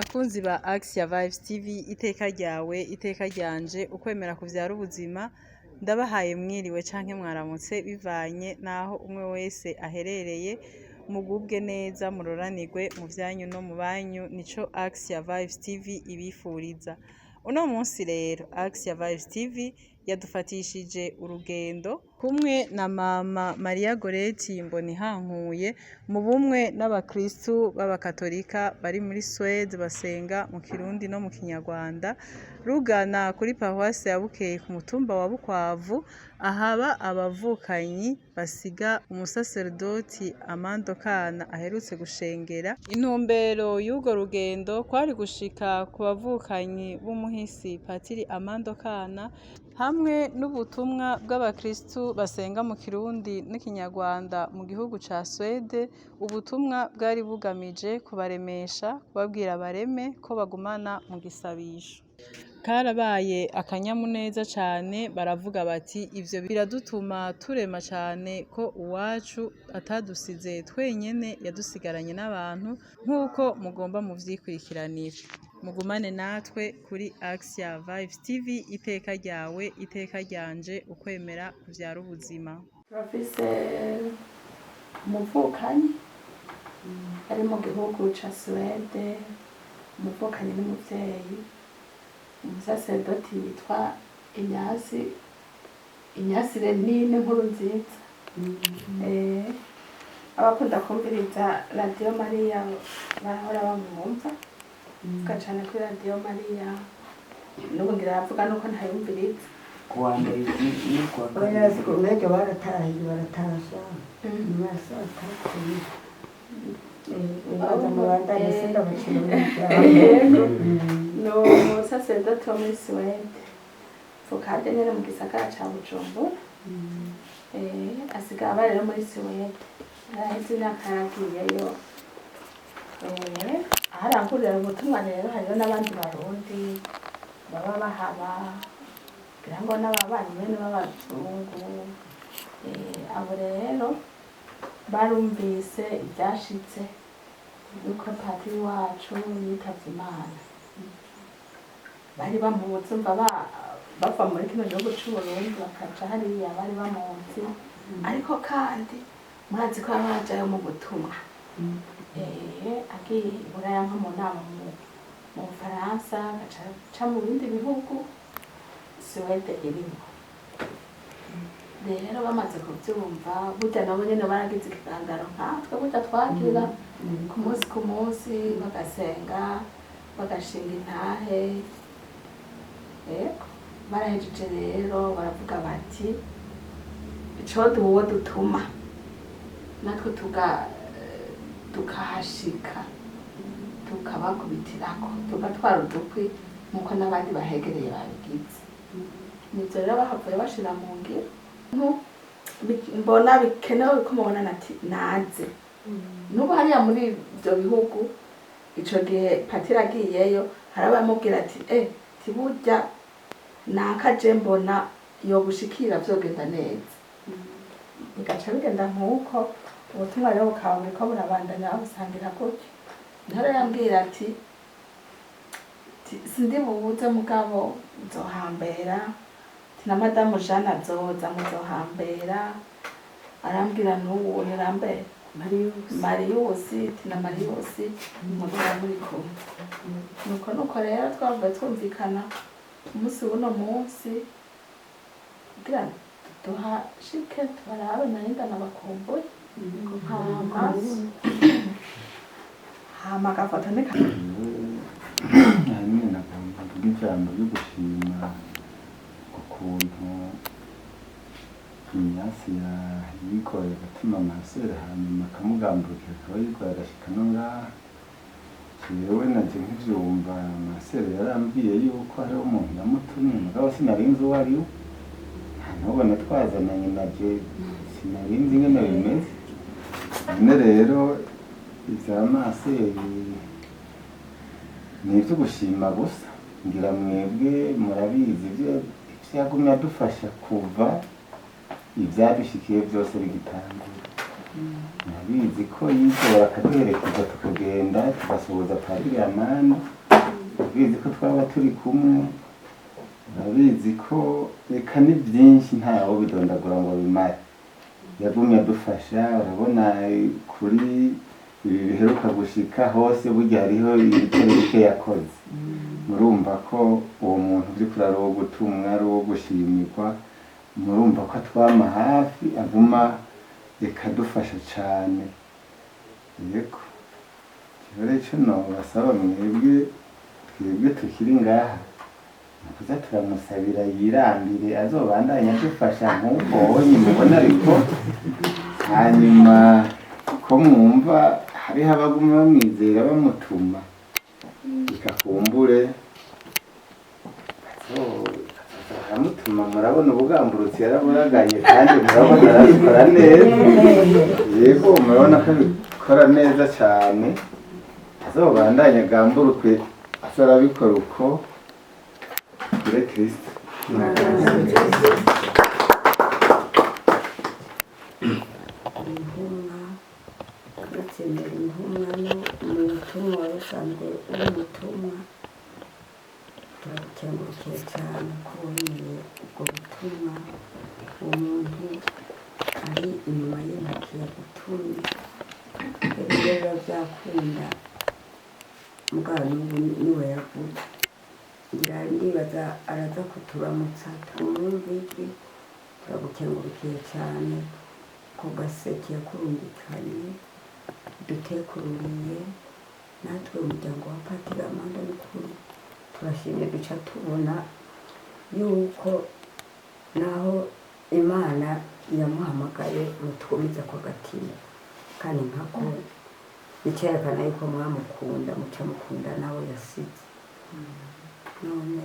Bakunzi ba AXIA Vibes TV, iteka ryawe, iteka ryanje, ukwemera kuvyara ubuzima, ndabahaye mwiriwe canke mwaramutse bivanye naho umwe wese aherereye, mugubwe neza, muroranirwe mu vyanyu no mu banyu, nico AXIA Vibes TV ibifuriza. Uno munsi rero AXIA Vibes TV yadufatishije urugendo kumwe na mama Maria Goreti Mbonihankuye mu bumwe n'Abakristu b'Abakatolika bari muri SUÈDE basenga mu Kirundi no mu Kinyarwanda, rugana kuri paruwasi ya Bukeye ku mutumba wa Bukwavu, ahaba abavukanyi basiga umusaserdoti Amando Kana aherutse gushengera. Intumbero y'urwo rugendo kwari gushika ku bavukanyi b'umuhisi Patiri Amando Kana hamwe n'ubutumwa bw'Abakristu basenga mu Kirundi n'Ikinyarwanda mu gihugu ca SUÈDE. Ubutumwa bwari bugamije kubaremesha, kubabwira bareme ko bagumana mu gisabisho. Karabaye akanyamuneza cane, baravuga bati ivyo biradutuma turema cane ko uwacu atadusize twenyene, yadusigaranye n'abantu nk'uko mugomba muvyikurikiranira. Mugumane natwe kuri AXIA Vibes TV, iteka ryawe, iteka ryanje, ukwemera kuvyara ubuzima. Turafise umuvukanyi ari mu gihugu ca SUÈDE, umuvukanyi n'umuvyeyi, umusaserdoti yitwa Inyasi Renine nkuru nziza. Abakunda kumviriza Radio Maria barahora bamwumva, vuga cane kuri Radio Maria, n'ubu ngira avuga nuko ntayumviriza. Kuwa mbere oya siku mege baratasha mwasa atakuri baza mu bandanye senda bakino no umusaseredoti wo muri SUÈDE fukade nyene mu gisagara ca Bujumbura, asiga aba rero muri SUÈDE araheze imyaka yagiyeyo, aharangurira ubutumwa rero hariho n'abandi barundi baba bahaba kugira ngo n'ababanyi bene b'abazungu, abo rero barumvise ivyashitse yuko patiri wacu yitavye Imana, bari bamuzi umva bava muri kino gihugu c'Uburundi bakaja hariya, bari bamuzi ariko kandi murazi ko abajayo mu butumwa, agiye buraya nko mu nama mu Bufaransa, agaca mu bindi bihugu SUÈDE irimo. Rero bamaze kuvyumva, burya nabo nyene baragize ikigandaro nkatwe burya twagira ku munsi bagasenga bagashinga intahe. Barahejeje rero baravuga bati icoduha uwo dutuma natwe tukahashika tukabakubitirako, tugatwara udukwi nkuko n'abandi bahegereye babigize. Nivyo rero bahavuye bashira mu ngiro, mbona bikenewe ko mubona nati naze. N'ubu hariya muri ivyo bihugu ico gihe Patiri agiyeyo harabamubwira ati tiburya nakaje mbona yogushikira vyogenda neza, bigaca bigenda nk'uko ubutumwa rero bukaba buriko burabandanya babusangira gutyo. Ntara yambwira ati sindi bubuze mugabo nzohambera, na madamu Jeanne azoza muzohambera, arambwira n'ubu nirambere Mariusi, tina Mariusi mugora muri kumwe. Nuko rero twavuye twumvikana umunsi w'uno munsi kugira tuhashike tubarabe narinda nabakumbuye hama agafata hanyuma nagomba kugira ijambo ryo gushima ukuntu Inyasi yikoreye agatima amasere hanyuma akamugambukira akaba yikoreye agashika no ngaha. Jewe naje nkivyumva amasere yarambwiye yuko hariho umuntu yamutumye, mugabo sinarinzi uwo ari we, nubona twazananye naje sinarinzi ingene bimeze. None rero ivya masere ni ivyo gushima gusa, ngira mwebwe murabizi ivyo yagumye adufasha kuva ivyadushikiye vyose bigitangura. Nabizi ko yizora akaduherekeza tukagenda tugasuhuza Patiri Amando urabizi ko twaba turi kumwe, urabizi ko reka ni byinshi ntawe bidondagura ngo bimare. Yagumye adufasha, urabona kuri ibi biheruka gushika hose burya hariho ibitero bike yakoze. Murumva ko uwo muntu by'ukuri ari uwo gutumwa, ari uwo gushimirwa, murumva ko atwama hafi aguma ikadufasha cyane. Yego rero icyo nobasaba mwebwe, twebwe tukiri ngaha nakuza turamusabira yirambire azobandanya adufasha nk'uko wonye mubona, ariko hanyuma ko mwumva hariho abaguma bamwizera bamutuma, ikakumbure aramutuma. Murabona ubugamburutsi yaraburaganye kandi murabona arabikora neza. Yego murabona ko abikora neza cyane, azobandanya agamburuke azarabikora uko kuri Kristo. Batsembera intumwa n'umutumwa wari usanzwe uri umutumwa, turabukengurukiye cyane ko wemeye ubwo butumwa. Uwo muntu ari inyuma y'intoki yagutumye, rero byakunda mugabo niwe yavuze. Ndibaza araza kuturamutsa tumwumve ijwi. Turabukengurukiye cyane ko gaseke yakurungikanye dutekururiye. Natwe umuryango wa Patiri Amando Kana turashimye duca tubona yuko naho Imana yamuhamagaye mutwumiza kwa gatima, kandi nkako bikerekana yuko mwamukunda, muca mukunda nawe yasize. None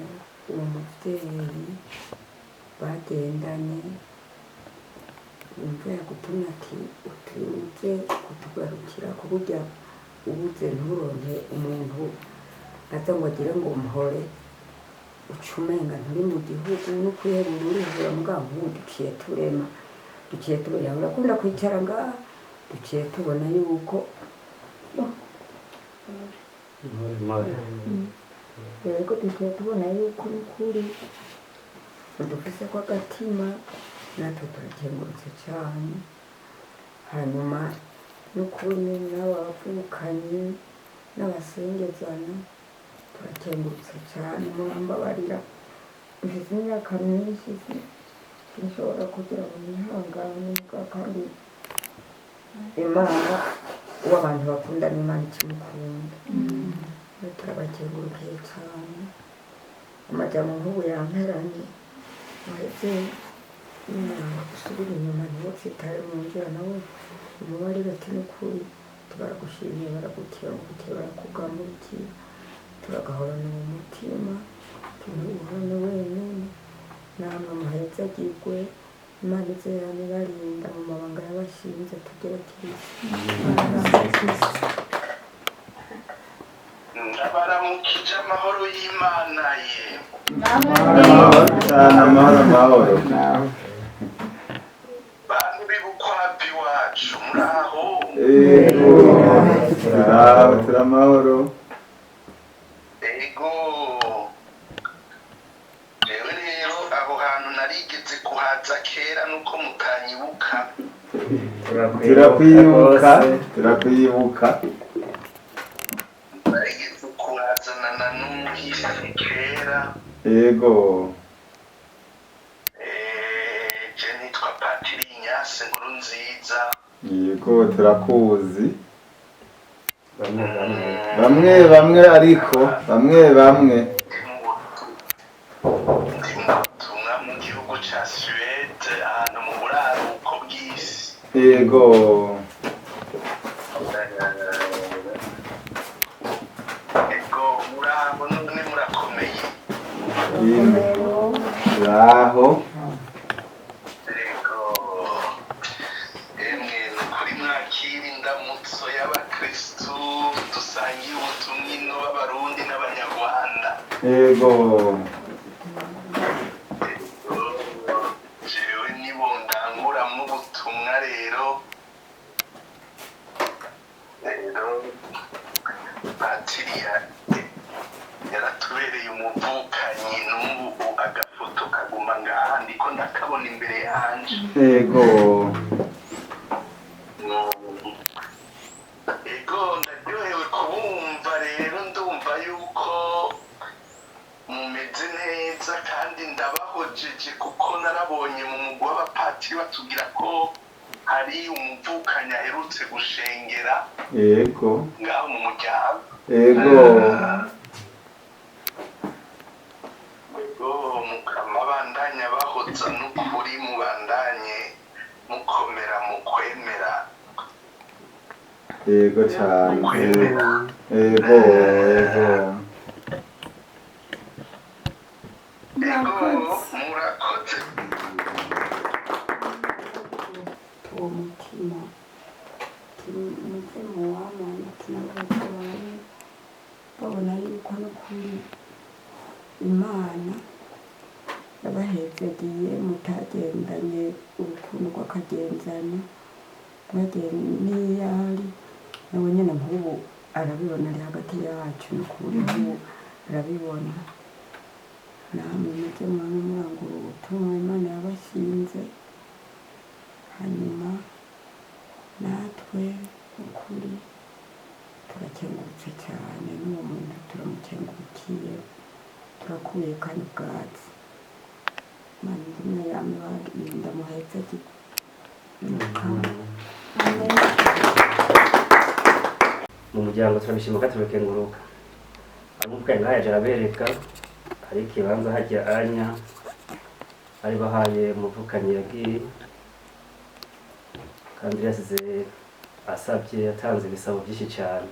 uwo muvyeyi bagendanye imvura yagutumye ati utuze kutugarukira, kuburya ubuze nturonke umuntu aza ngo agire ngo umuhore ucumenga nturi mu gihugu n'ukuyebura urihura mugabo nk'ubu duciye turema, duciye tubona urakunda kwicara ngaha, duciye tubona yuko yego duciye tubona yuko n'ukuri udufise kwa gatima. Natwe turakengurutse cyane. Hanyuma n'ukuri n'abavukanye n'abasengezana turakengurutse cyane. Murambabarira dufite imyaka myinshi sinshobora kugira ngo nihangane, kandi Imana uwo abantu bakunda n'Imana ikimukunda. Turabakengurukiye cyane. Amajambo nk'ubu yamperanye muheze usubira inyuma ntiwotsitare mu nzira, nawe umubarire ati n'ukuri tubaragushimiye, baragukengurukiye, barakugamburikira. Turagahorana mu mutima, tunuhane wenyine. Namwe muhezagirwe, Imana ize yanibarinda mu mabanga yabashinze tugere Kristo. Ndabaramukije amahoro y'Imana ye. Amahoro. Bantu b'ibukwabi wacu muraho? Turi amahoro. Ego jewe rero aho hantu narigeze kuhaza kera nuko mutanyibuka. Turakwibuka. Narigeze kuhazanana n'umuhisi kera. Ego je nitwa Patiri Inkuru nziza. Yego turakuzi. Bamwe ariko bamwe Tumwa mu gihugu ca SUÈDE ahantu mu buraruko bw'isi. Yego muraho none murakomeye. Raho emwe kuri mwakira indamutso y'Abakristu dusangiye ubutumwa b'Abarundi n'Abanyarwanda. Yego jewe nibo ndanguramwo ubutumwa rero Patiri yaratubereye umuvukanyi n'ubu agafoto kaguma ngaha ndiko ndakabona imbere yanje. Ego. Ego ndaryohewe kubumva rero ndumva yuko mumeze neza kandi ndabahojeje kuko narabonye mu mugwi w'abapatiri batubwira ko hari umuvukanyi aherutse gushengera. Ego. Ngaho mu muryango. Ego. Ego mukama bandanya bahoza n'ukuri mubandanye mukomera mu kwemera. Ego cyane. Ego. Murakoze. uwo mutima umutima w'abantu tunabagabanye babona yuko n'ukuri Imana yabahezagiye mutagendanye urukundo rw'akagenzano n'iyari nawe nyine nk'ubu arabibona ari hagati yacu n'ukuri nk'ubu arabibona namwe mujye mwana murangura ubutumwa Imana yabashinze hanyuma natwe ukuri turakengurutse cyane n'uwo muntu turamukengurukiye turakuye kandi ubwatsi Imana imwe yamwe barinda muhetse mu muryango turabishima kandi turakenguruka abumvukanye nk'aya yaje arabereka hari ikibanza hajya anya bari bahaye umuvukanyi yagiye kandi yasize asabye yatanze ibisabo byinshi cyane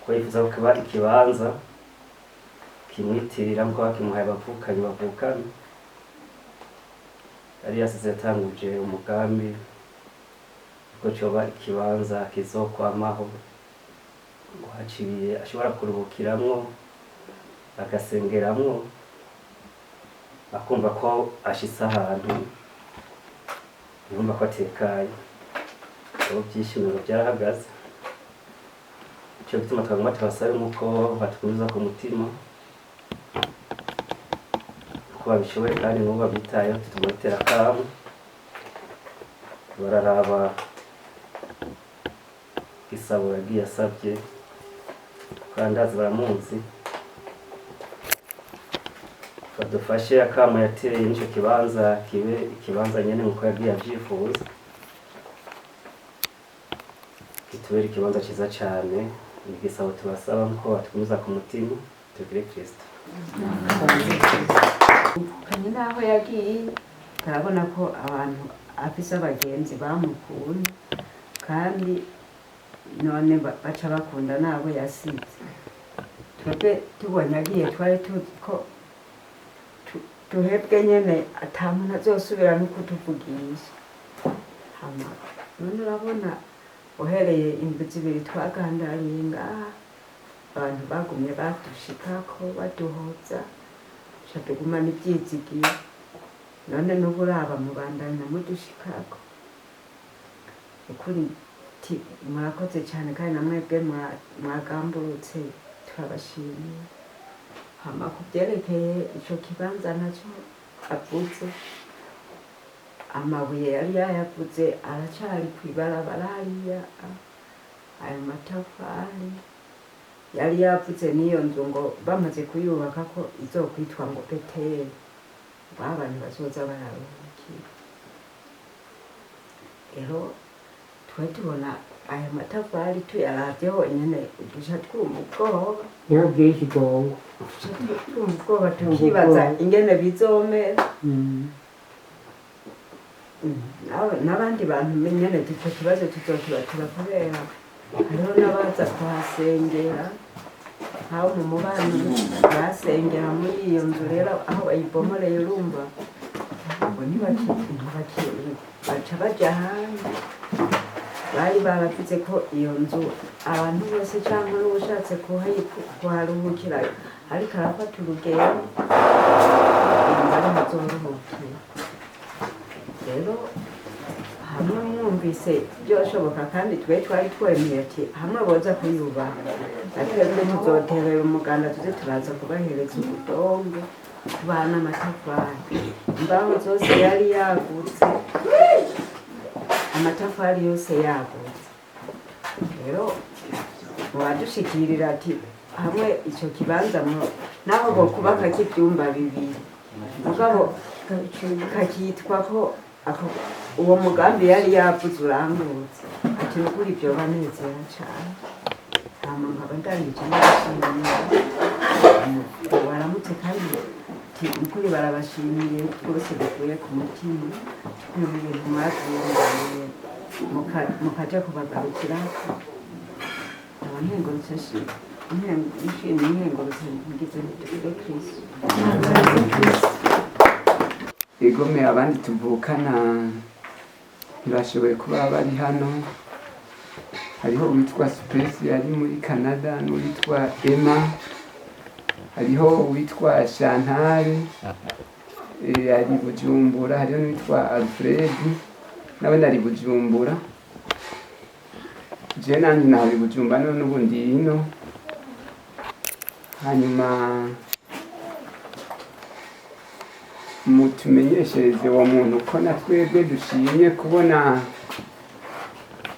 ko yifuza ko kiba ikibanza kimwitirira ngo bakimuhaye abavukanyi bavukana yari yasize yatanguje umugambi ko cyoba ikibanza kizokwamaho ngo haciye ashobora kuruhukiramwo agasengeramwo akumva ko ashitse ahantu yumva ko atekaye ubu byishimiro byarahagaze icyo gituma twaguma tubasaba nk'uko batugumiza ku mutima ko babishoboye kandi n'ubu babitayeho tutumutera akamu bararaba isabo yagiye asabye kandi azi baramuzi badufashe akamo yateye n'icyo kibanza kibe ikibanza nyene nkuko yagiye avyifuza kitubera ikibanza cyiza cyane igisabo tubasaba nkuko batugumiza ku mutima tugire Kristo kandi naho yagiye turabona ko abantu afise abagenzi bamukunda kandi none baca bakunda nabo yasize twebwe tubonye agiye twari tuzi ko tuhebwe nyene ata muntu azosubira no kutuvugisha hama none urabona uhereye indwi zibiri twagandariye ngaha abantu bagumye badushikako baduhoza ca tugumana ivyizigiro none n'ubu uraba mubandanya mudushikako ukuri murakoze cyane kandi namwebwe mwagamburutse turabashimiye hama ku byerekeye ico kibanza nacyo avuze amabuye yari yayavuze aracari kw'ibarabara hariya ayo matafari yari yavuze n'iyo nzu ngo bamaze kuyubaka ko izokwitwa ngo Beteli abantu bazoza bararuhukira rero twe tubona aya matafari tuyaravyeho nyene duca twumva ubwoba niho bwinshi gongo twumva ubwoba tukibaza ingene bizomera n'abandi bantu nyene icyo kibazo tuzokibatura kubera hariho n'abaza kuhasengera aho mu mubano basengera muri iyo nzu rero aho bayibomoreye urumva ngo baca baja hanze bari baravuze ko iyo nzu abantu bose cyangwa n'ubushatse kuharuhukira ariko arafata urugendo bari hazoruhukira rero mwumvise byoshoboka kandi twe twari twemeye ati hamwe boza kuyubaka atwebwe tuzoterera umuganda tuze turaza kubahereza ubudongo tubana amatafari imbaho zose yari yagutse amatafari yose yagutse rero badushikirira ati hamwe icyo kibanza naho bo kubaka cy'ibyumba bibiri mugabo kakitwa ko uwo mugambi yari yavuze urambutse ati nukuri ibyo banezera cyane hama nkaba ndangije n'abashimira baramutse kandi nukuri barabashimiye rwose bivuye ku mutima ibintu mwatuyunganiye mukaja kubagarukira aba ntengurutse nshimye ntengurutse ngize ntitugire kristu igome abandi tuvukana ntibashoboye kuba bari hano hariho uwitwa Space yari muri Canada n'uwitwa Emma hariho uwitwa Chantal yari Bujumbura hariho n'uwitwa Alfred nawe nari Bujumbura je nanjye nawe Bujumbura none ubundi ino hanyuma mutumenyeshereze uwo muntu ko na twebwe dushimye kubona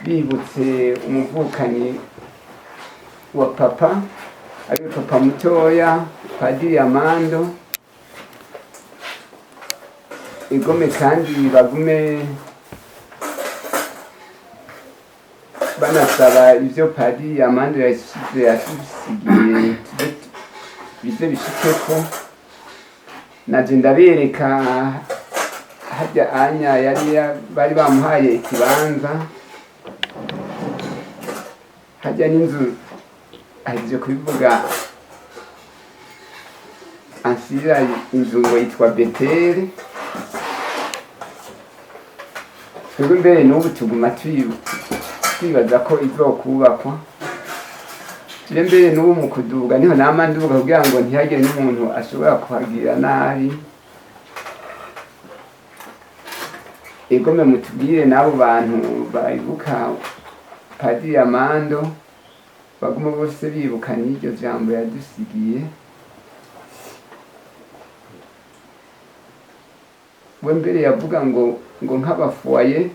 bibutse umuvukanyi wa papa ariwe papa mutoya Patiri Amando igome kandi bagume banasaba ivyo Patiri Amando yasigiye bize bishikeko naje ndabereka hajya anya yari bari bamuhaye ikibanza hajya n'inzu ahije kubivuga ansira inzu ngo yitwa Betere twebwe mbere n'ubu tuguma twibaza ko izokubakwa tuje mbere n'ubu mu kuduga niho nama nduga kugira ngo ntihagire n'umuntu ashobora kuhagira nabi igome mutubwire n'abo bantu bayibuka Patiri Amando baguma bose bibuka n'iryo jambo yadusigiye we mbere yavuga ngo nk'abafuaye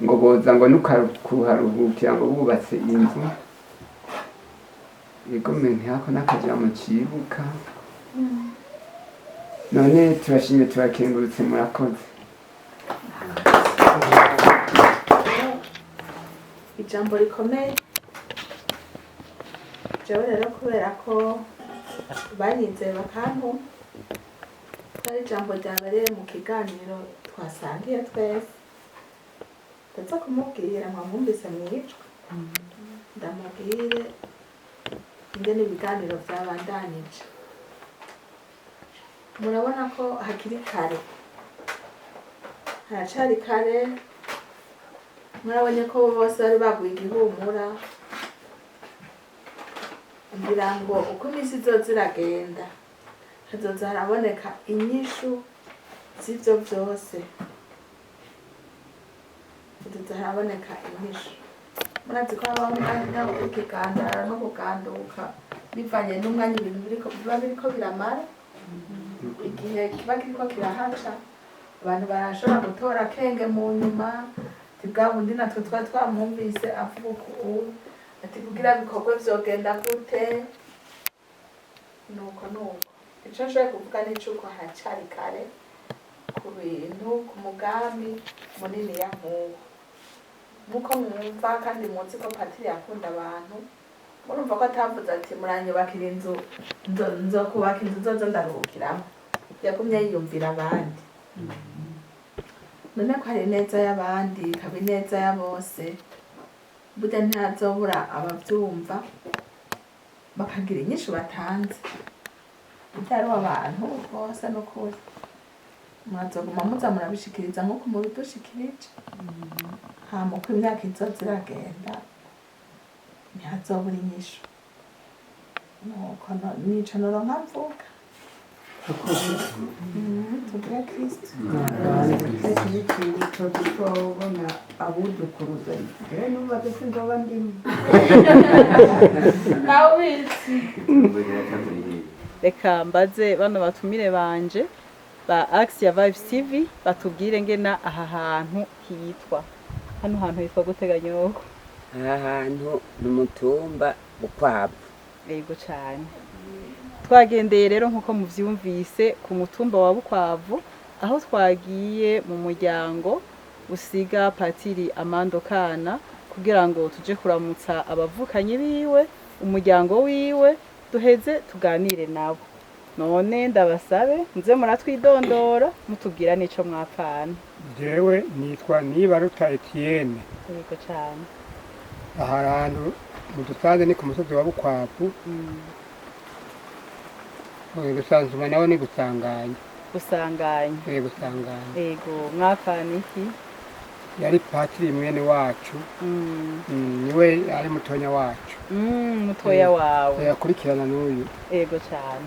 ngo boza ngo nukaruhukira ngo bubatse inzu igome ntihako n'akajambo cibuka none turashimye turakengurutse murakoze ijambo rikomeye jewe rero kubera ko banyizeye bakantu ari ijambo ryabereye mu kiganiro twasangiye twese ndaza kumubwira mwamwumvise mwicwa ndamubwire ingene ibiganiro byabandanije murabona ko hakiri kare haracari kare murabonye ko bose bari baguye igihumura ngira ngo uko iminsi izoza iragenda hazoza haraboneka inyishu z'ivyo vyose hazoza haraboneka inyishu murazi ko habaho umwanya wo kugandara no kuganduka bivanye n'umwanya ibintu biba biriko biramara igihe kiba kiriko kirahaca abantu barashobora gutora akenge mu nyuma bwa bundi natwe twari twamwumvise avuga ukuntu ati kugira ibikorwa vyogenda gute nuko ico nshoboye kuvuga n'icuko haracari kare ku bintu ku mugambi munini ya nk'uwo nuko mwumva kandi muzi ko Patiri yakunda abantu murumva ko atavuze ati muranyubakira inzu nzokubaka inzu zozo ndaruhukiramo yagumye yiyumvira abandi none ko hari neza y'abandi ikaba ineza ya bose burya ntazobura abavyumva bakagira inyishu batanze ibyari abantu bose n'ukuri mwazoguma muza murabishikiriza nk'uko mubidushikirije hama uko imyaka izoza iragenda ntihazobura inyishu nuko nico noronka mvuga tugira kristu iki ni ikintu cyo kubona abudukuruza rero numva ko sinzoba ndimo nawe ubizi reka mbaze bano batumire banje ba AXIA Vibes TV batubwire ngena aha hantu hitwa hano hantu hitwa guteganya uko aha hantu ni umutumba bukwabu yego cyane twagendeye rero nkuko muvyumvise ku mutumba wa Bukwavu aho twagiye mu muryango usiga Patiri Amando Kana kugira ngo tuje kuramutsa abavukanyi biwe umuryango wiwe duheze tuganire nabo none ndabasabe nze muratwidondora mutubwira nico mwapfana jewe nitwa Nibaruta Etienne yego cyane aha hantu mu dusanze ni ku musozi wa Bukwavu dusanzwe nawe ni gusanganya gusanganya yego mwapfana iki yari Patiri mwene wacu niwe ari mutonya wacu mutoya wawe yakurikirana n'uyu yego cyane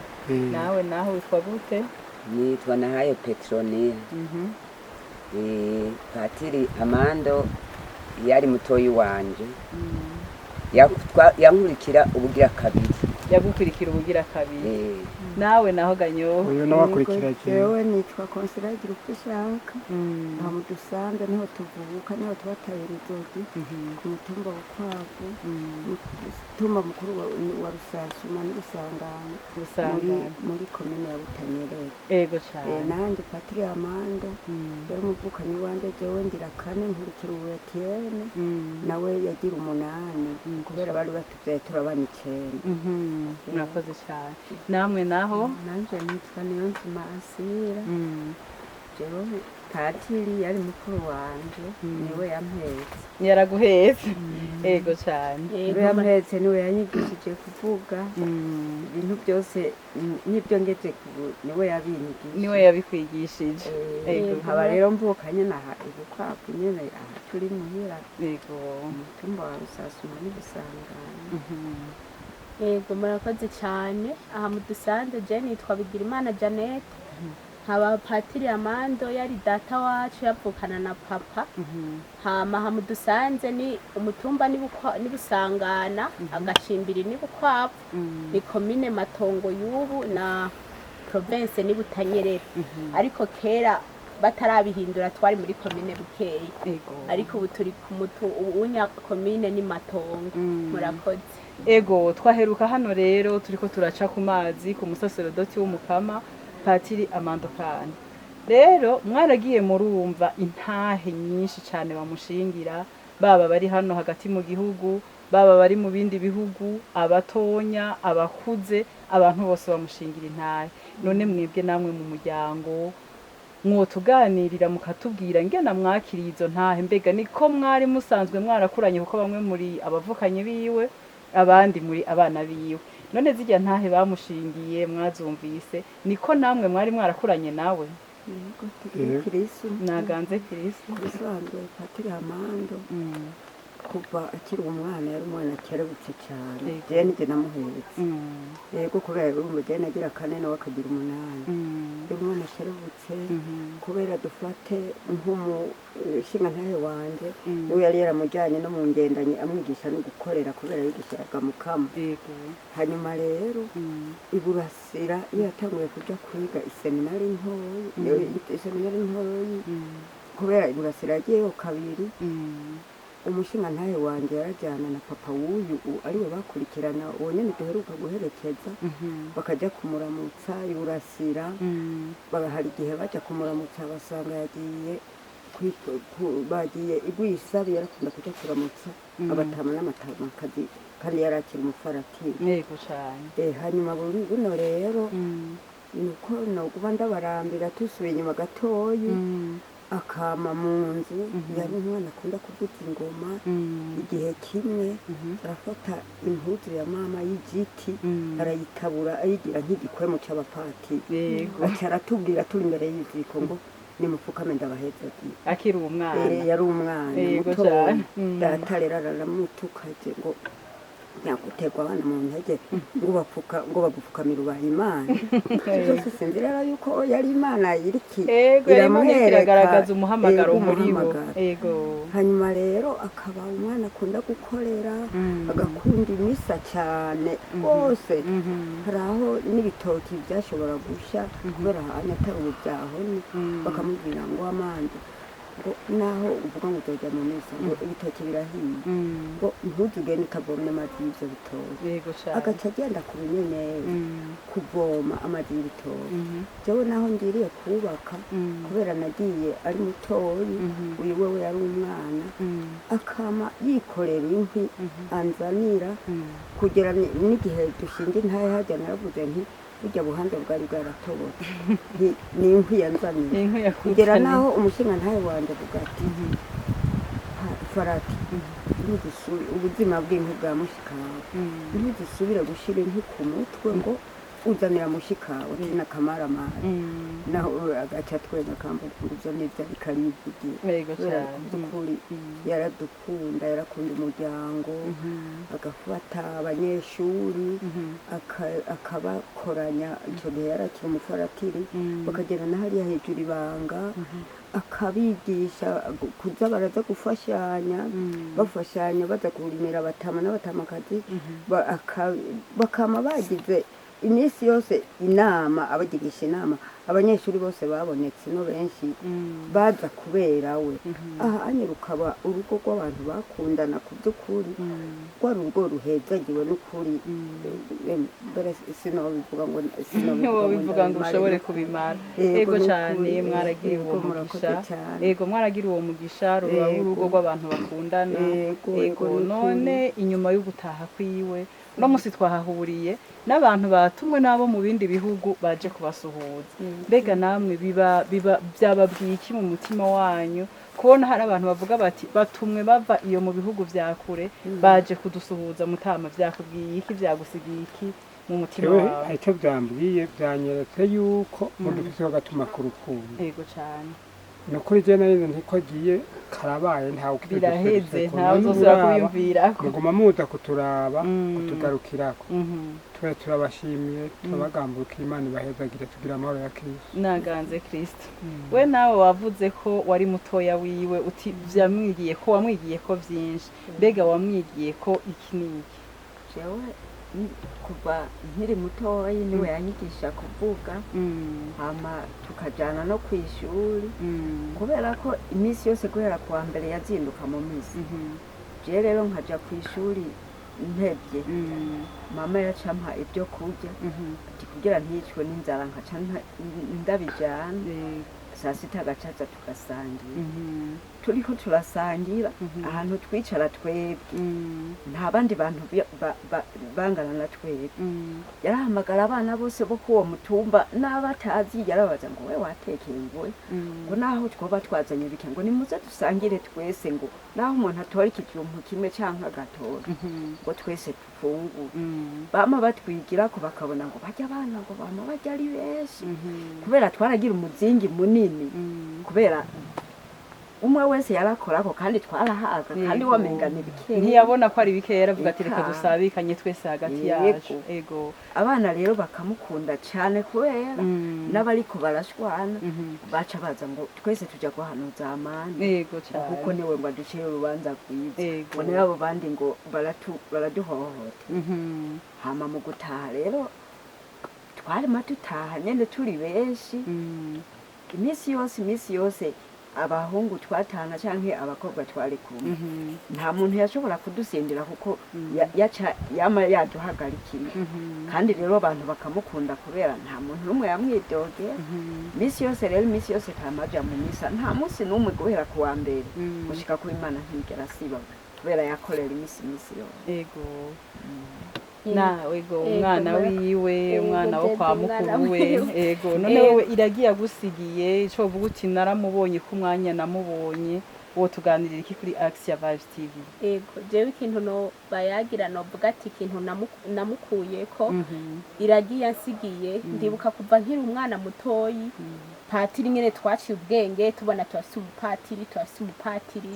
nawe witwa gute nitwa Nahayo Petroniya Patiri Amando yari mutoyi wanje yankurikira ubugira kabiri yagukurikira ubugira kabiri nawe naho ganyo uyu nawe akurikira jewe nitwa Konseragira Ukwishaka aha mu dusanze niho tuvuka niho tubatahira inzogi ku mutumba wa Bukwavu mutumba mukuru wa Rusasuma n'Isangano muri komine ya Butanyerera yego cyane nanjye Patiri Amando yari umuvukanyi wanje jewe ngira kane nkurikira ubu Etienne nawe yagira 8 kubera bari batuvyaye turabana 9 murakoze cyane namwe naho nanje nitwa Niyonzima Asira jewe Patiri yari mukuru wanje niwe yampetse yaraguhetse yego cyane niwe yampetse niwe yanyigishije kuvuga ibintu byose nibyo ngeze niwe yabikwigishije yego nkaba rero mvukanye naha Ibukwavu nyene aha turi muhira yego umutumba wa Rusasuma n'Isangano yego murakoze cyane aha mu dusanze je nitwa Bigirimana Janete nkaba Patiri Amando yari data wacu yavukana na papa hama aha mu dusanze ni umutumba ni Busangana agacimbiri ni Bukwavu ni komine Matongo y'ubu na province ni Butanyerera ariko kera batarabihindura twari muri komine Bukeye ariko ubu turi ku unya komine ni Matongo murakoze ego twaheruka hano rero turiko turaca ku mazi ku musaserodoti w'umukama Patiri Amando Kana rero mwaragiye murumva intahe nyinshi cyane bamushingira baba bari hano hagati mu gihugu baba bari mu bindi bihugu abatonya abakuze abantu bose bamushingira intahe none mwebwe namwe mu muryango mwotuganirira mukatubwira ngena mwakiriye izo ntahe mbega niko mwari musanzwe mwarakuranye kuko bamwe muri abavukanye biwe abandi muri abana biwe none zijya ntahe bamushingiye mwazumvise niko namwe mwari mwarakuranye nawe KRISTU naganze KRISTU bisanzwe Patiri Amando kuva akiri umwana yari umwana akerebutse cyane je nije namuhetse yego kubera urumva je nagira kane nawe akagira 8 yari umwana akerebutse kubera dufate shinga ntahe wanje uyu yari yaramujyanye no mu ngendanye amwigisha no gukorera kubera yigishiraga mu kama hanyuma rero iburasira iyo yatanguye kuja kwiga iseminari ntoyi kubera iburasira yagiyeyo kabiri umushinga ntahe wanje yarajyana na papa w'uyu ariwe bakurikirana uwo nyene duheruka guherekeza bakaja kumuramutsa iburasira hari igihe baja kumuramutsa basanga bagiye igwisabi yarakunda kuja kuramutsa abatama n'amatamakazi kandi yarakira umufaratiri yego cyane hanyuma buno rero nuko nokuba ndabarambira tusubiye inyuma gatoyi akama mu nzu yari umwana akunda kuvuza ingoma igihe kimwe arafata impuzu ya mama y'igiti arayitabura ayigira nk'igikwemo c'abapatiri aca aratubwira turi imbere y'iziko ngo nimupfukame ndabahezagiye akiri umwana yari umwana mutoya data rero aramutukaje ngo nyaguterwa abana mu ntege ngo bagupfukamira ubaye imana byose sinzi rero yuko yari imana iriki iragaragaza umuhamagaro muri bo hanyuma rero akaba umwana akunda gukorera agakunda imisa cyane rwose hari aho n'ibitoki byashobora gushya kubera ahantu atari ubu byahone bakamubwira ngo amande ngo naho uvuga ngo uzajya mu misa ngo ibitoki birahiye ngo ntuzugende ukavomye amazi y'ibyo bitoki agaca agenda ku binyenyeri kuvoma amazi y'ibitoki jewe naho ngiriye kubaka kubera nagiye ari mutoyi uyu wewe yari umwana akama yikorera inkwi anzanira kugera n'igihe dushinga intahe hajya naravuze nti burya buhanga bwari bwaratobotse ni inkwi yanzaniye kugera naho umushinga ntahe wanje avuga ati farati ubuzima bw'inkwi bwa mushikawe ntizisubire gushira inkwi ku mutwe ngo uzanira mushikawe n'akamaramazi naho agaca twega kambuga ibyo nibyo bikarivugira by'ukuri yaradukunda yarakunda umuryango agafata abanyeshuri akabakoranya icyo gihe yarakira umufaratiri bakagera na hariya hejuru ibanga akabigisha kuza baraza gufashanya bafashanya baza kurimira abatama n'abatamakazi bakama bagize iminsi yose inama abagirisha inama abanyeshuri bose babonetse no benshi baza kubera we aha anye rukaba urugo rw'abantu bakundana ku by'ukuri rwa rugo ruhezagiwe n'ukuri mbere sinobivuga ngo ushobore kubimara ego cyane mwaragira uwo mugisha ego mwaragira uwo mugisha ruba urugo rw'abantu bakundana ego none inyuma yo gutaha kwiwe no musi twahahuriye n'abantu batumwe nabo mu bindi bihugu baje kubasuhuza mbega namwe byababwiye iki mu mutima wanyu kubona hari abantu bavuga bati batumwe bava iyo mu bihugu vya kure baje kudusuhuza mutama vyakubwiye iki vyagusigiye iki mu mutima wawe icyo byambwiye byanyeretse yuko mudufise bagatuma ku rukundo yego cyane nukuri je nari ntiko agiye karabaye ntawe biraheze ntawe uzosura kuyumvirako muguma muza kuturaba kutugarukirako twe turabashimiye turabagambuka Imana ibahezagire tugira amahoro ya Kristo naganze Kristo we nawe wavuze ko wari mutoya wiwe uti vyamwigiye ko wamwigiye ko vyinshi mbega wamwigiye ko iki niki jewe kuva nkiri mutoyi niwe yanyigisha kuvuga hama tukajana no kwishuri kubera ko iminsi yose guhera kuwa mbere yazinduka mu misi je rero nkaja kwishuri ntebye mama yacampa ibyo kurya ati kugira ntiyicwe n'inzara nkaca ndabijana saa sita agacaca tugasangira turiko turasangira ahantu twicara twebwe nta bandi bantu bangana na twebwe yarahamagara abana bose bo kuwo mutumba n'abatazi yarabaza ngo we watekeye imboga ngo naho twoba twazanye bike ngo nimuze dusangire twese ngo naho umuntu atora ikijumbu kimwe canke agatora ngo twese dufungure bama batwigira ko bakabona ngo bajya abana ngo bama bajya ari benshi kubera twaragira umuzingi munini kubera umwe wese yarakorako kandi twarahaga kandi wamengana bikeya ntiyabona ko ari bikeya yaravuga ati reka dusabikanye twese hagati yacu ego abana rero bakamukunda cyane kubera n'abariko barashwana baca baza ngo twese tujya guhanuza amani ego cyane kuko niwe ngo aducire urubanza rwiza ngo n'abo bandi ngo baraduhohota hama mu gutaha rero twarimo dutaha nyene turi benshi iminsi yose abahungu twatana canke abakobwa twari kumwe nta muntu yashobora kudusendera kuko yama yaduhagarikiye kandi rero abantu bakamukunda kubera nta muntu n'umwe yamwidogera iminsi yose kamaja mu misa nta munsi n'umwe guhera ku wa mbere gushika ku Imana ntigera siba kubera yakorera imisi yose ego ego umwana wiwe umwana wo kwa mukuru we ego none wewe iragiye agusigiye ico uvuga uti naramubonye ku mwanya namubonye wo tuganirira iki kuri AXIA Vibes TV ego jewe ikintu no bayagira no vuga ati ikintu namukuye ko iragiye asigiye ndibuka kuva nkiri umwana mutoyi patiri nyene twaciye ubwenge tubona turafise umupatiri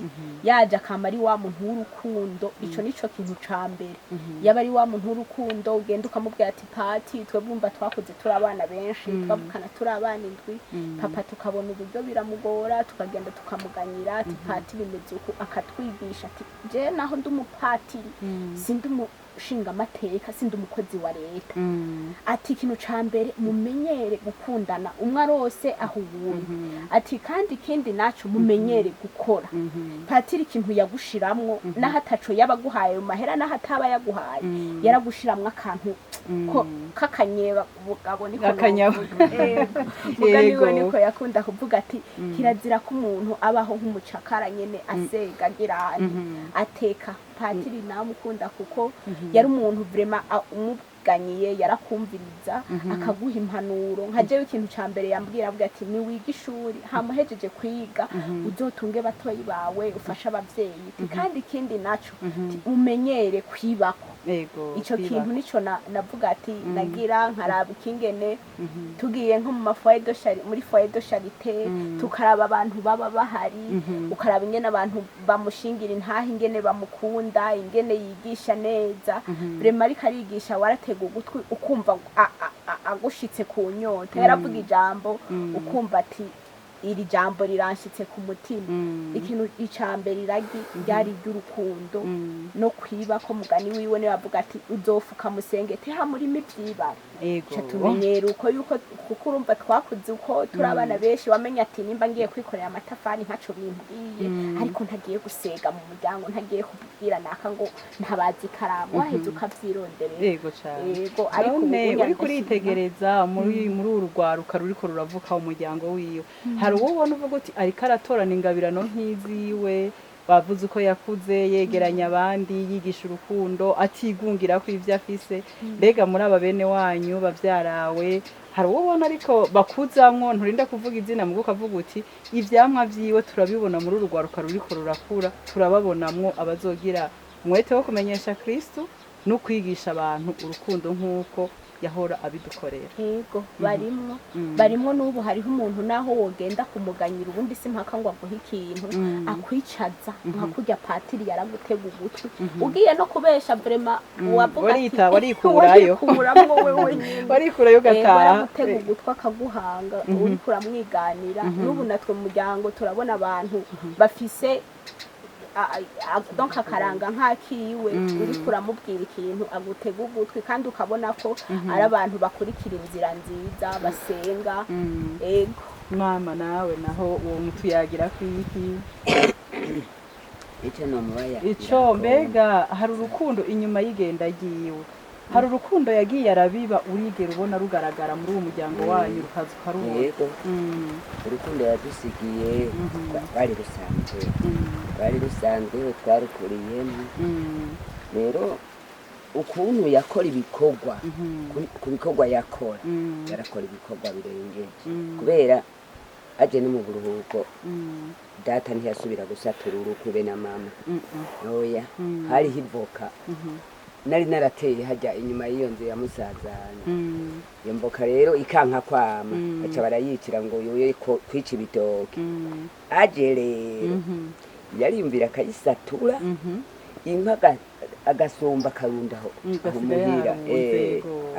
yaje akama ari wa muntu w'urukundo ico nico kintu ca mbere yaba ari wa muntu w'urukundo ugenda ukamubwira ati pati twebwe umva twakuze turi abana benshi twavukana turi abana indwi papa tukabona uburyo biramugora tukagenda tukamuganyira ati pati bimeze uku akatwigisha ati je naho ndi umupatiri sindi umushinga amateka sindi umukozi wa leta ati ikintu ca mbere mumenyere gukundana umwe arose aho ubuntu ati kandi ikindi naco mumenyere gukora patiri ikintu yagushiramwo naho ataco yabaguhaye mu mahera naho ataba yaguhaye yaragushiramwo akantu ko kakanyeba bugabo niko niwe niko yakunda kuvuga ati kirazira ko umuntu abaho nk'umucakara nyene asega agira ateka patiri namukunda kuko yari umuntu vraiment umuganyiye yarakumviriza akaguha impanuro nka jewe ikintu ca mbere yambwira avuga ati ni wiga ishuri hamuhejeje kwiga uzotunge batoyi bawe ufasha abavyeyi kandi ikindi naco umenyere kwibako ico kintu nico navuga ati nagira nkaraba ikingene tugiye nko mu mafoyer de charité muri foyer de charité tukaraba abantu baba bahari ukaraba ingene abantu bamushingira intaha ingene bamukunda ingene yigisha neza vraiment ariko arigisha waratega ugutwi ukumva agushitse ku nyota yaravuga ijambo ukumva ati iri jambo riranshitse ku mutima ikintu icambere iragi ryari ry'urukundo no kwiba ko mugani wiwe ne bavuga ati uzofuka musengete ha muri mivyibara tumenyera uko yuko kuko urumva twakuze uko turi abana benshi wamenya ati nimba ngiye kwikorera amatafari ntaco bimbwiye ariko ntagiye gusega mu muryango ntagiye kubwira naka ngo ntabazi karamu waheze ukavyironderera yego ariko uri kuritegereza muri urugwaruka ruriko ruravuka umuryango wiwe hari uwo ubona uvuga uti ariko aratorana ingabirano nk'iziwe bavuze uko yakuze yegeranya abandi yigisha urukundo atigungira ko ivyo afise mbega muri aba bene wanyu bavyarawe hari uwo ubona ariko bakuzamwo nturinda kuvuga izina mugo kavuga uti ivyamwa vyiwe turabibona muri urugwaruka ruriko rurakura turababonamwo abazogira umwete wo kumenyesha Kristu no kwigisha abantu urukundo nk'uko yahora abidukorera yego barimwo n'ubu hariho umuntu naho wogenda kumuganyira ubundi simpaka ngo aguhe ikintu akwicaza nka kurya patiri yaragutega ugutwi ugiye no kubesha vraiment wavuga warikurayo warikurayo gataha yaragutega ugutwi akaguhanga uri kuramwiganira n'ubu natwe mu muryango turabona abantu bafise donc akaranga nk'akiwe uri kuramubwira ikintu agutega ugutwi kandi ukabona ko ari abantu bakurikira inzira nziza basenga ego mama nawe naho uwo mutu yagira kwiki ico mbega hari urukundo inyuma y'igenda giwe hari urukundo yagiye arabiba urigera ubona rugaragara muri uwo muryango wanyu rukaza ukarubona yego urukundo yadusigiye bari rusanzwe twarukuriyemo rero ukuntu yakora ibikorwa ku bikorwa yakora yarakora ibikorwa birengeje kubera aje no mu buruhuko data ntiyasubira gusatura urukwe be na mama oya hari hivoka nari narateye hajya inyuma y'iyo nzu ya musazana iyo mboka rero ikanka kwama aca barayicira ngo yoye kwica ibitoke aje rero yarimvira akayisatura inka agasumba akarundaho muhira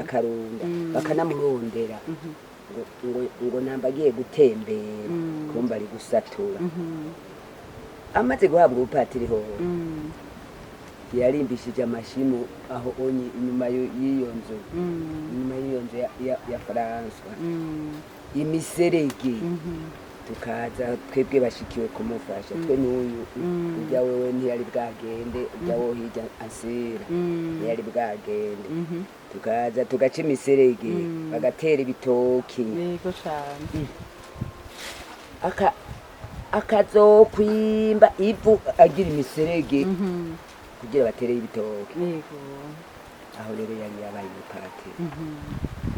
akarunda bakanamurondera ngo namba agiye gutembera kumba ari gusatura amaze guhabwa ubupatiri ho yarimbishije amashimu aho onye inyuma y'iyo nzu ya François imiserege tukaza twebwe bashikiwe kumufasha twe n'uyu ujya wewe ntiyari bwagende ujya wo hirya asira ntiyari bwagende tukaza tugaca imiserege bagatera ibitoki yego cyane akazokwimba ivu agira imiserege kugira batereye ibitoki yego aho rero yari yabaye umupatiri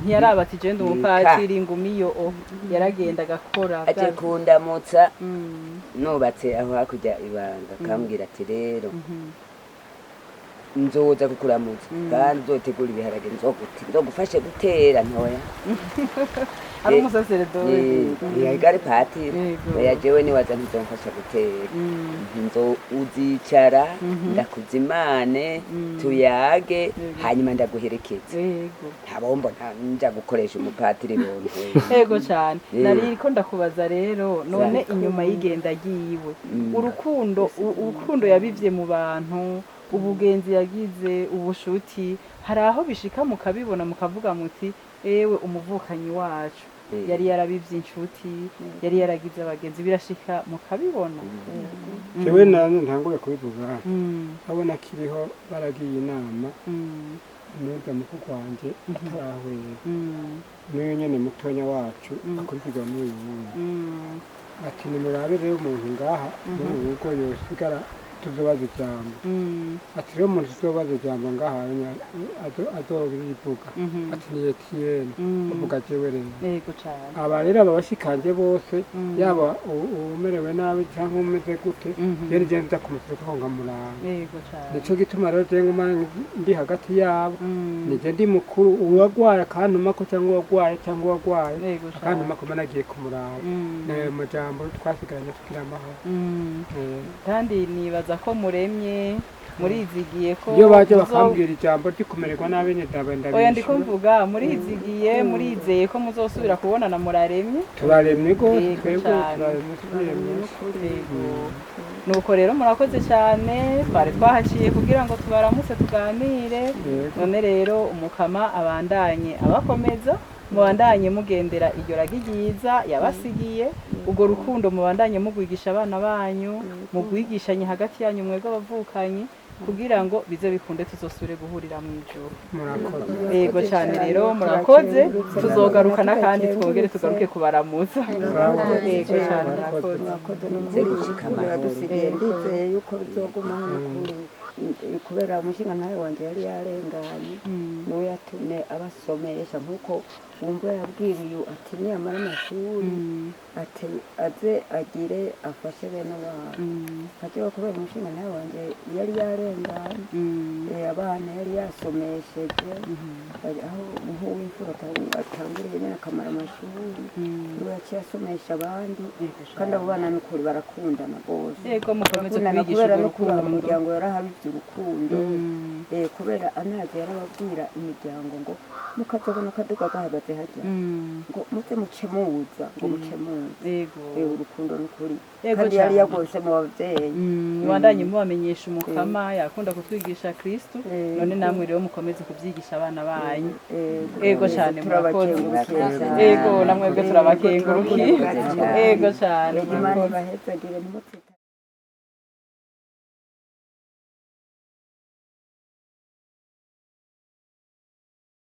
ntiyarabati je ndi umupatiri ngumiyo yaragenda agakora aje kundamutsa nubatse aho hakurya ibanga kambwira ati rero nzoza kukuramutsa kandi uzotegura ibiharage nzogufashe gutera ntoya ari umusaseredoti yari patiri oya jewe niwaza ntizomfasha gutera uzicara ndakuzimane tuyage hanyuma ndaguherekeza ntabombona nja gukoresha umupatiri bonwe yego cyane nariko ndakubaza rero none inyuma y'igenda giwe urukundo yabivye mu bantu ubugenzi yagize ubushuti hari aho bishika mukabibona mukavuga muti ewe umuvukanyi wacu yari yarabivye inshuti yari yaragize abagenzi birashika mukabibona jewe nane ntanguye kubivuga abona kiriho baragiye inama neza mukuru wanje atarahwera niyo nyene mutonya wacu akurikirwa n'uyu ati nimurabe rero umuntu ngaha muri ubu rugo yosigara tuzobaza ijambo ati rero umuntu tuzobaza ijambo ngaha azobivuga ati ni Etienne uvuga jewe rero aba rero abashikanje bose yaba umerewe nabi cyangwa umeze gute rero je nza kumusura ko ngamuranga nico gituma rero je nguma ndi hagati yabo nije ndi mukuru uwagwaye akantuma ko cyangwa uwagwaye akantuma ko managiye kumuraba nayo majambo twasigaranye tugira amahoro kandi nibaza ko muremye murizigiye ko iyo baje bakambwira ijambo ry'ikumererwa nabi ndabenda oya ndiko mvuga murizigiye murizeye ko muzosubira kubonana muraremye turaremye gose nuko rero murakoze cyane twari twahaciye kugira ngo tubaramutse tuganire none rero umukama abandanye abakomeza mubandanye mugendera iryo ragi ryiza yabasigiye ubwo rukundo mubandanye mugwigisha abana banyu mugwigishanye hagati yanyu mwebwe abavukanyi kugira ngo bize bikunde tuzosubire guhurira mu ijuru yego cyane rero murakoze tuzogarukana kandi twongere tugaruke kubaramutsa yego cyane murakoze dusigaye ndizeye yuko bizoguma kubera umushinga nawe wanje yari yarenganye niwe yatumye abasomesha nk'uko wumva yabwiriye ati niyamara amashuri ati aze agire afashe bene wabo agiye kubera umushinga nawe wanje yari yarenganye abana yari yasomesheje aho nk'uw'imfura atanguriye nyine akamara amashuri niwe yaciye asomesha abandi kandi abo bana n'ukuri barakundana rwose yego mukomeze kubigisha kubera no kubera umuryango yarahabivye urukundo kubera anazi yarababwira imiryango ngo mukazobona akaduga gahagaze harya ngo muze mucemuza ngo mucemuze urukundo n'ukuri kandi yari yagose mu babyeyi mubandanye mubamenyesha umukama yakunda kutwigisha KRISTU none namwe rero mukomeze kubyigisha abana banyu yego cyane murakoze yego namwebwe turabakengurukiye yego cyane Imana ibahezagire